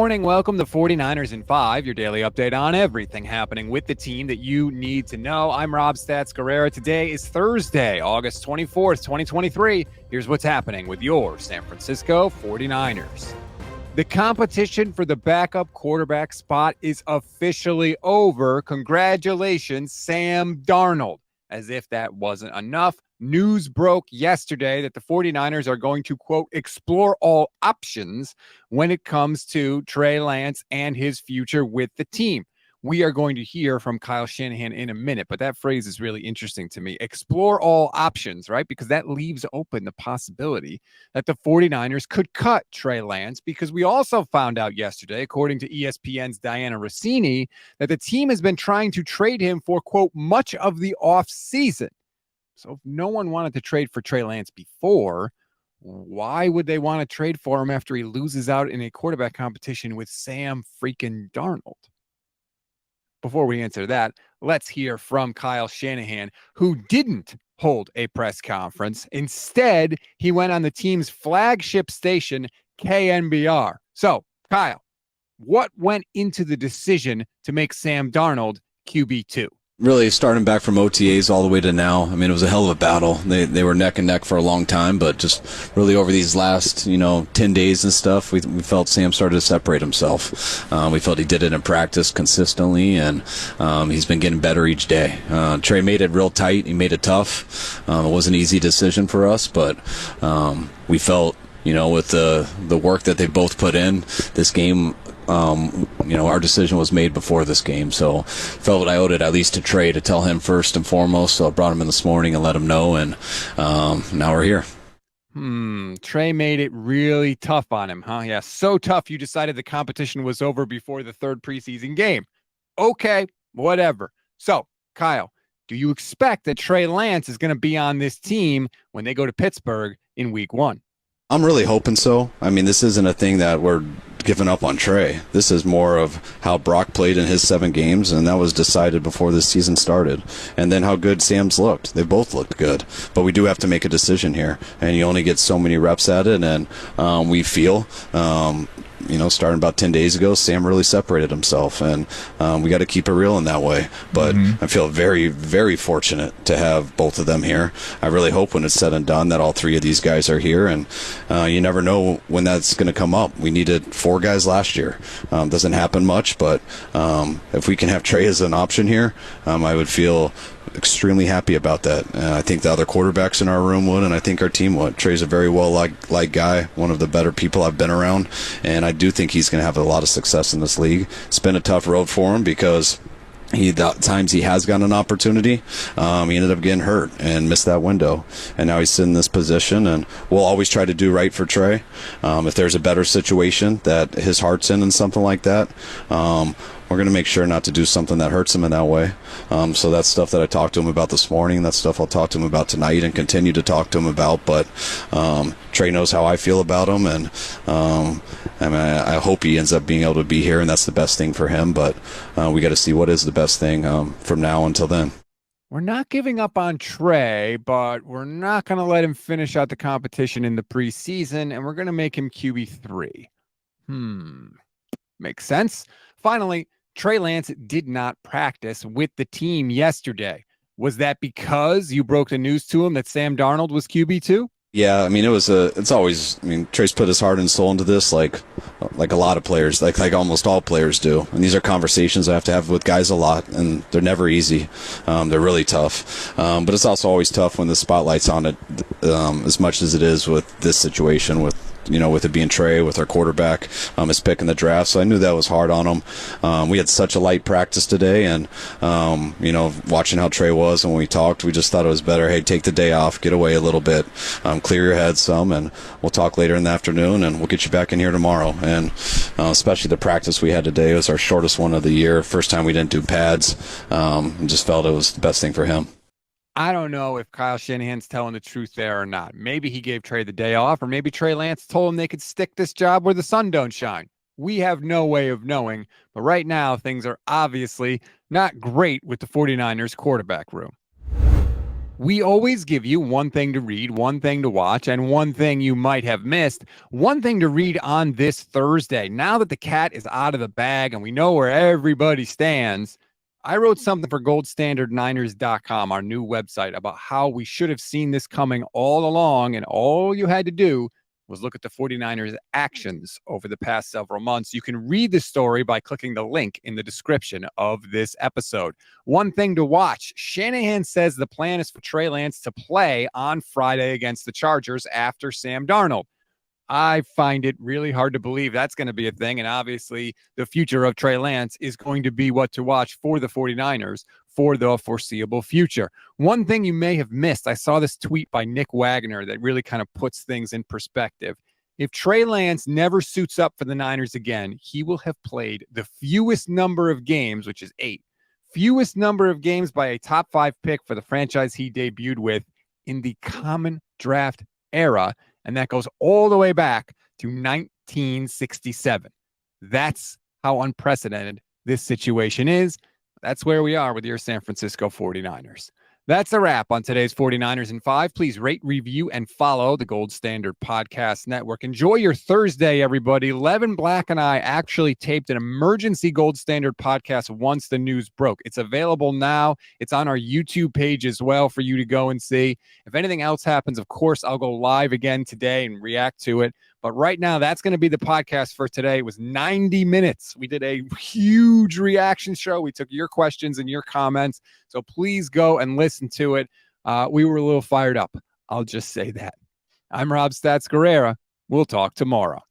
morning. Welcome to 49ers in 5, your daily update on everything happening with the team that you need to know. I'm Rob Stats Guerrera. Today is Thursday, August 24th, 2023. Here's what's happening with your San Francisco 49ers. The competition for the backup quarterback spot is officially over. Congratulations, Sam Darnold. As if that wasn't enough, news broke yesterday that the 49ers are going to, quote, explore all options when it comes to Trey Lance and his future with the team. We are going to hear from Kyle Shanahan in a minute, but that phrase is really interesting to me. Explore all options, right? Because that leaves open the possibility that the 49ers could cut Trey Lance, because we also found out yesterday, according to ESPN's Diana Rossini, that the team has been trying to trade him for, quote, much of the offseason. So if no one wanted to trade for Trey Lance before, why would they want to trade for him after he loses out in a quarterback competition with Sam freaking Darnold? Before we answer that, let's hear from Kyle Shanahan, who didn't hold a press conference. Instead, he went on the team's flagship station, KNBR. So, Kyle, what went into the decision to make Sam Darnold QB2? Really starting back from OTAs all the way to now. I mean, it was a hell of a battle. They were neck and neck for a long time, but just really over these last, 10 days and stuff, we felt Sam started to separate himself. We felt he did it in practice consistently, and he's been getting better each day. Trey made it real tight. He made it tough. It wasn't an easy decision for us, but we felt, with the work that they both put in, this game, our decision was made before this game, so felt I owed it at least to Trey to tell him first and foremost. So I brought him in this morning and let him know, and now we're here. Trey made it really tough on him, huh? Yeah, so tough you decided the competition was over before the third preseason game. Okay, whatever. So, Kyle, do you expect that Trey Lance is going to be on this team when they go to Pittsburgh in week 1? I'm really hoping so. I mean, this isn't a thing that we're giving up on Trey. This is more of how Brock played in his 7 games, and that was decided before the season started. And then how good Sam's looked. They both looked good. But we do have to make a decision here, and you only get so many reps at it, and we feel starting about 10 days ago, Sam really separated himself, and we got to keep it real in that way. But I feel very, very fortunate to have both of them here. I really hope when it's said and done that all 3 of these guys are here, and you never know when that's going to come up. We needed 4 guys last year. Doesn't happen much, but if we can have Trey as an option here, I would feel extremely happy about that. I think the other quarterbacks in our room would, and I think our team would. Trey's a very well-liked guy, one of the better people I've been around, and I do think he's going to have a lot of success in this league. It's been a tough road for him because the times he has gotten an opportunity, he ended up getting hurt and missed that window. And now he's sitting in this position, and we'll always try to do right for Trey. If there's a better situation that his heart's in and something like that, we're going to make sure not to do something that hurts him in that way. So that's stuff that I talked to him about this morning. That's stuff I'll talk to him about tonight and continue to talk to him about. But Trey knows how I feel about him, and I hope he ends up being able to be here, and that's the best thing for him. But we got to see what is the best thing from now until then. We're not giving up on Trey, but we're not going to let him finish out the competition in the preseason, and we're going to make him QB3. Makes sense. Finally, Trey Lance did not practice with the team yesterday. Was that because you broke the news to him that Sam Darnold was QB2? Yeah, I mean, Trey's put his heart and soul into this like a lot of players, like almost all players do. And these are conversations I have to have with guys a lot, and they're never easy. They're really tough. But it's also always tough when the spotlight's on it, as much as it is with this situation with it being Trey, with our quarterback, his pick in the draft. So I knew that was hard on him. We had such a light practice today, and, watching how Trey was and when we talked, we just thought it was better, hey, take the day off, get away a little bit, clear your head some, and we'll talk later in the afternoon, and we'll get you back in here tomorrow. And especially the practice we had today was our shortest one of the year. First time we didn't do pads. Just felt it was the best thing for him. I don't know if Kyle Shanahan's telling the truth there or not. Maybe he gave Trey the day off, or maybe Trey Lance told him they could stick this job where the sun don't shine. We have no way of knowing, but right now things are obviously not great with the 49ers quarterback room. We always give you one thing to read, one thing to watch, and one thing you might have missed. One thing to read on this Thursday. Now that the cat is out of the bag and we know where everybody stands, I wrote something for goldstandardniners.com, our new website, about how we should have seen this coming all along, and all you had to do was look at the 49ers actions over the past several months. You can read the story by clicking the link in the description of this episode. One thing to watch: Shanahan says the plan is for Trey Lance to play on Friday against the Chargers after Sam Darnold. I find it really hard to believe that's going to be a thing. And obviously, the future of Trey Lance is going to be what to watch for the 49ers for the foreseeable future. One thing you may have missed: I saw this tweet by Nick Wagner that really kind of puts things in perspective. If Trey Lance never suits up for the Niners again, he will have played the fewest number of games, which is 8, fewest number of games by a top 5 pick for the franchise he debuted with in the common draft era. And that goes all the way back to 1967. That's how unprecedented this situation is. That's where we are with your San Francisco 49ers. That's a wrap on today's 49ers in 5. Please rate, review, and follow the Gold Standard Podcast Network. Enjoy your Thursday, everybody. Levin Black and I actually taped an emergency Gold Standard podcast once the news broke. It's available now. It's on our YouTube page as well for you to go and see. If anything else happens, of course, I'll go live again today and react to it. But right now, that's going to be the podcast for today. It was 90 minutes. We did a huge reaction show. We took your questions and your comments. So please go and listen to it. We were a little fired up. I'll just say that. I'm Rob Stats Guerrera. We'll talk tomorrow.